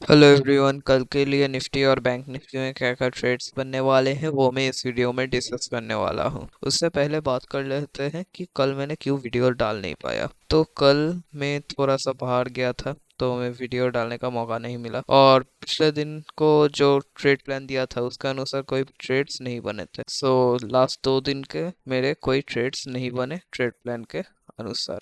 Hello everyone. कल के लिए निफ्टी और बैंक निफ्टी में क्या क्या ट्रेड्स बनने वाले हैं वो मैं इस वीडियो में डिस्कस करने वाला हूँ। उससे पहले बात कर लेते हैं कि कल मैंने क्यों वीडियो डाल नहीं पाया। तो कल मैं थोड़ा सा बाहर गया था तो मैं वीडियो डालने का मौका नहीं मिला, और पिछले दिन को जो ट्रेड प्लान दिया था उसके अनुसार कोई ट्रेड्स नहीं बने थे। सो लास्ट 2 दिन के मेरे कोई ट्रेड्स नहीं बने ट्रेड प्लान के अनुसार।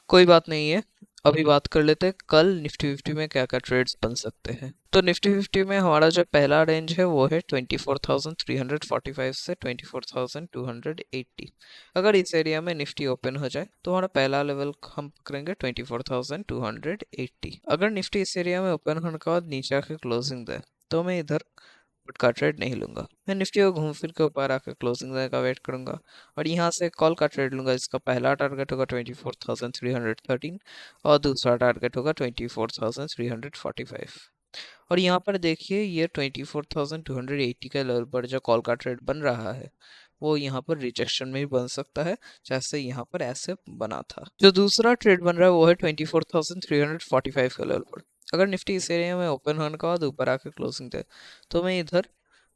कोई बात नहीं है। अभी बात कर लेते हैं कल निफ्टी फिफ्टी में क्या क्या ट्रेड्स बन सकते हैं। तो निफ्टी फिफ्टी में हमारा जो पहला रेंज है वो है 24,345 से 24,280। अगर इस एरिया में निफ्टी ओपन हो जाए तो हमारा पहला लेवल हम पकड़ेंगे 24,280। अगर निफ्टी इस एरिया में ओपन होने के बाद नीचे आके क्लोजिंग दे तो मैं इधर पुट का ट्रेड नहीं लूंगा। मैं निफ्टी को घूम फिर के ऊपर आकर क्लोजिंग का वेट करूंगा और यहाँ से कॉल का ट्रेड लूंगा, जिसका पहला टारगेट होगा 24,313 और दूसरा टारगेट होगा 24,345। और यहाँ पर देखिए ये 24,280 के लेवल पर जो कॉल का ट्रेड बन रहा है वो यहाँ पर रिजेक्शन में भी बन सकता है, जैसे यहाँ पर ऐसे बना था। जो दूसरा ट्रेड बन रहा है वो है 24,345 के लेवल पर। अगर निफ्टी इस एरिया में ओपन होने के बाद ऊपर आकर क्लोजिंग दे तो मैं इधर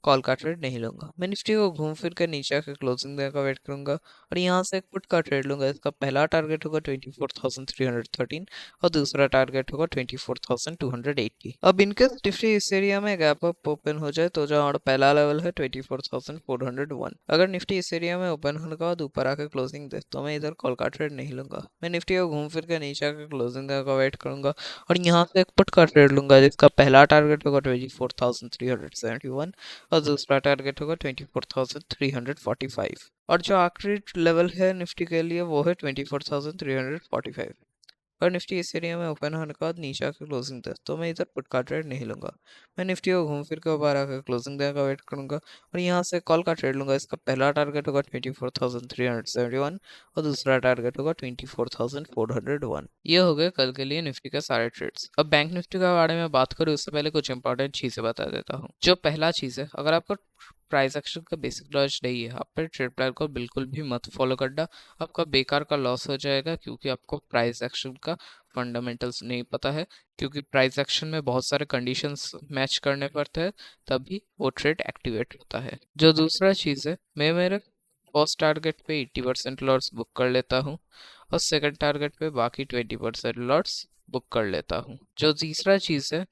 कॉल का ट्रेड नहीं लूंगा। मैं निफ्टी को घूम फिर कर नीचे आकर क्लोजिंग देने का वेट करूंगा और यहाँ से एक पुट का ट्रेड लूंगा। इसका पहला टारगेट होगा 24,313 और दूसरा टारगेट होगा 24,280। अब इनकेस निफ्टी इस एरिया में गैप अप ओपन हो जाए तो जो हमारा पहला लेवल है 24,401। अगर निफ्टी इस एरिया में ओपन होने के बाद ऊपर आकर क्लोजिंग दे तो मैं इधर कॉल का ट्रेड नहीं लूंगा। मैं निफ्टी को घूम फिर कर नीचे आकर क्लोजिंग देने का वेट करूंगा और यहाँ से एक पुट का ट्रेड लूंगा, जिसका पहला टारगेट होगा 24,371 और दूसरा टारगेट होगा 24,345। और जो आखिरी लेवल है निफ्टी के लिए वो है 24,345। और निफ्टी इस एरिया में ओपन होने के बाद नीचे आकर क्लोजिंग दे तो मैं इधर पुट का ट्रेड नहीं लूंगा। मैं निफ्टी को घूम फिर के ऊपर आकर क्लोजिंग देने का वेट करूंगा और यहाँ से कॉल का ट्रेड लूंगा। इसका पहला टारगेट होगा 24,371 और दूसरा टारगेट होगा 24,401। ये हो गए कल के लिए निफ्टी के सारे ट्रेड्स। अब बैंक निफ्टी के बारे में बात करूँ उससे पहले कुछ इंपॉर्टेंट चीज़ें बता देता हूँ। जो पहला चीज़ है, अगर आपको प्राइस एक्शन का बेसिक नॉलेज नहीं है आप फिर ट्रेड प्लान को बिल्कुल भी मत फॉलो करना। आपका बेकार का लॉस हो जाएगा क्योंकि आपको प्राइस एक्शन का फंडामेंटल्स नहीं पता है। क्योंकि प्राइस एक्शन में बहुत सारे कंडीशंस मैच करने पड़ते हैं तभी वो ट्रेड एक्टिवेट होता है। जो दूसरा चीज़ है, मैं मेरे फर्स्ट टारगेट पे 80% लॉट्स बुक कर लेता हूँ और सेकंड टारगेट पे बाकी 20% लॉट्स बुक कर लेता हूँ। जो तीसरा चीज़ है,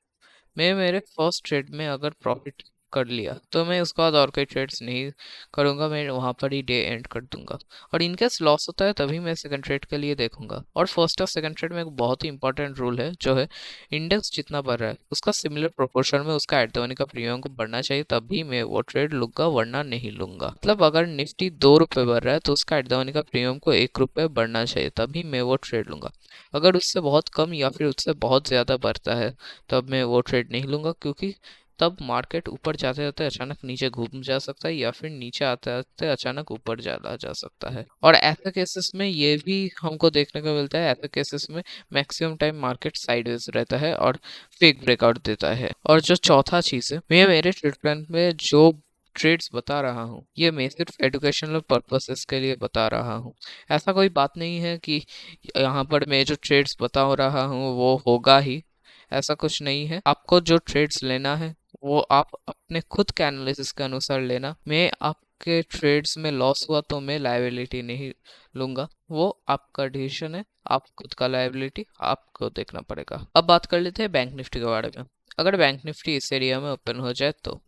मैं मेरे फर्स्ट ट्रेड में अगर प्रॉफिट कर लिया तो मैं उसके बाद और कोई ट्रेड्स नहीं करूंगा, मैं वहां पर ही डे एंड कर दूंगा। और इनकेस लॉस होता है तभी मैं सेकंड ट्रेड के लिए देखूंगा। और फर्स्ट और सेकंड ट्रेड में एक बहुत ही इंपॉर्टेंट रूल है जो है, इंडेक्स जितना बढ़ रहा है उसका सिमिलर प्रोपोर्शन में उसका एट द मनी का प्रीमियम को बढ़ना चाहिए तभी मैं वो ट्रेड लूंगा, वरना नहीं लूंगा। मतलब अगर निफ्टी 2 रुपये बढ़ रहा है तो उसका एट द मनी का प्रीमियम को 1 रुपये बढ़ना चाहिए तभी मैं वो ट्रेड लूंगा। अगर उससे बहुत कम या फिर उससे बहुत ज़्यादा बढ़ता है तब मैं वो ट्रेड नहीं लूंगा, क्योंकि तब मार्केट ऊपर जाते जाते अचानक नीचे घूम जा सकता है या फिर नीचे आते आते अचानक ऊपर चला जा सकता है। और ऐसे केसेस में ये भी हमको देखने को मिलता है, ऐसे केसेस में मैक्सिमम टाइम मार्केट साइडवेज रहता है और फेक ब्रेकआउट देता है। और जो चौथा चीज़ है, मैं मेरे ट्रेड प्लान में जो ट्रेड्स बता रहा हूँ ये मैं सिर्फ एजुकेशनल पर्पसेस के लिए बता रहा हूँ। ऐसा कोई बात नहीं है कि यहाँ पर मैं जो ट्रेड्स बता रहा हूँ वो होगा ही, ऐसा कुछ नहीं है। आपको जो ट्रेड्स लेना है वो आप अपने खुद के एनालिसिस के अनुसार लेना। मैं आपके ट्रेड्स में लॉस हुआ तो मैं लायबिलिटी नहीं लूंगा, वो आपका डिसीजन है। आप खुद का लायबिलिटी आपको देखना पड़ेगा। अब बात कर लेते हैं बैंक निफ्टी के बारे में। अगर बैंक निफ्टी इस एरिया में ओपन हो जाए तो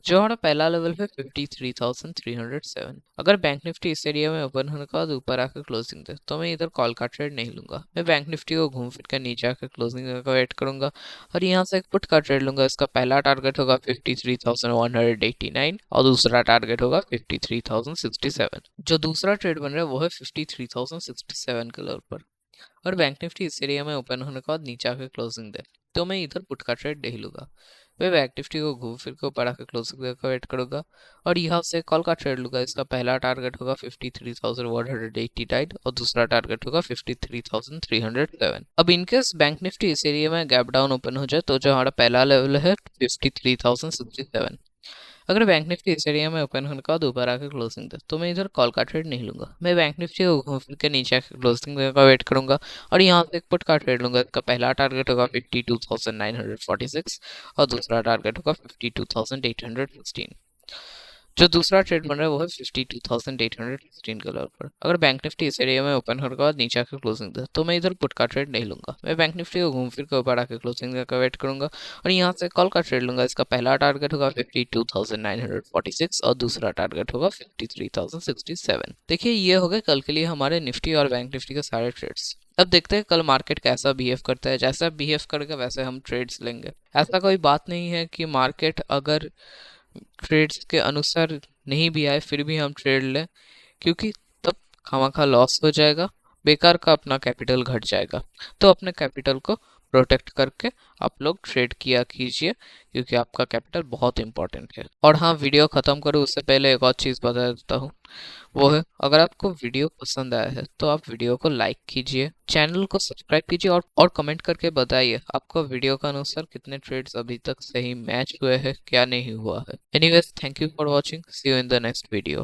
जो हमारा पहला लेवल है 53,307। अगर बैंक निफ्टी इस एरिया में ओपन होने के बाद ऊपर आकर क्लोजिंग दे तो मैं इधर कॉल का ट्रेड नहीं लूंगा। मैं बैंक निफ्टी को घूम फिर कर नीचे आकर क्लोजिंग का वेट करूंगा और यहाँ से एक पुट का ट्रेड लूंगा। इसका पहला टारगेट होगा 53,189 और दूसरा टारगेट होगा 53,067। जो दूसरा ट्रेड बन रहा है वो है 53,067 के लेवल पर। और बैंक निफ्टी इस एरिया में ओपन होने के बाद नीचे आकर क्लोजिंग दे तो मैं इधर पुट का ट्रेड नहीं लूंगा। मैं बैंक निफ्टी को घूम फिर के ऊपर आकर क्लोजिंग का वेट करूंगा और यहाँ से कॉल का ट्रेड लूंगा। इसका पहला टारगेट होगा 53,189 और दूसरा टारगेट होगा 53,307। अब इनकेस बैंक निफ्टी इस एरिया में गैप डाउन ओपन हो जाए तो जो हमारा पहला लेवल है 53,067। अगर बैंक निफ्टी इस एरिया में ओपन होने के बाद ऊपर आके क्लोजिंग दे तो मैं इधर कॉल का ट्रेड नहीं लूंगा। मैं बैंक निफ्टी को घूम फिर के नीचे आके क्लोजिंग का वेट करूंगा और यहाँ से एक पुट का ट्रेड लूंगा। इसका पहला टारगेट होगा 52,946 और दूसरा टारगेट होगा 52,816। जो दूसरा ट्रेड बन रहा है वो है 52,816 के लेवल पर। अगर बैंक निफ्टी इस एरिया में ओपन होने के बाद नीचे आके क्लोजिंग दे तो मैं इधर पुट का ट्रेड नहीं लूंगा। मैं बैंक निफ्टी को घूम फिर के ऊपर आके क्लोजिंग का वेट करूंगा और यहाँ से कॉल का ट्रेड लूंगा। इसका पहला टारगेट होगा 52,946 और दूसरा टारगेट होगा 53,067। देखिए ये हो गए कल के लिए हमारे निफ्टी और बैंक निफ्टी के सारे ट्रेड्स। अब देखते हैं कल मार्केट कैसा बिहेव करता है। जैसा बिहेव करेगा वैसे हम ट्रेड्स लेंगे। ऐसा कोई बात नहीं है कि मार्केट अगर ट्रेड्स के अनुसार नहीं भी आए फिर भी हम ट्रेड लें, क्योंकि तब खामखा लॉस हो जाएगा, बेकार का अपना कैपिटल घट जाएगा। तो अपने कैपिटल को प्रोटेक्ट करके आप लोग ट्रेड किया कीजिए, क्योंकि आपका कैपिटल बहुत इंपॉर्टेंट है। और हाँ, वीडियो ख़त्म करूँ उससे पहले एक और चीज़ बता देता हूँ, वो है अगर आपको वीडियो पसंद आया है तो आप वीडियो को लाइक कीजिए, चैनल को सब्सक्राइब कीजिए और कमेंट करके बताइए आपको वीडियो का अनुसार कितने ट्रेड्स अभी तक सही मैच हुए हैं, क्या नहीं हुआ है। Anyways, thank you for watching, see you in the next video.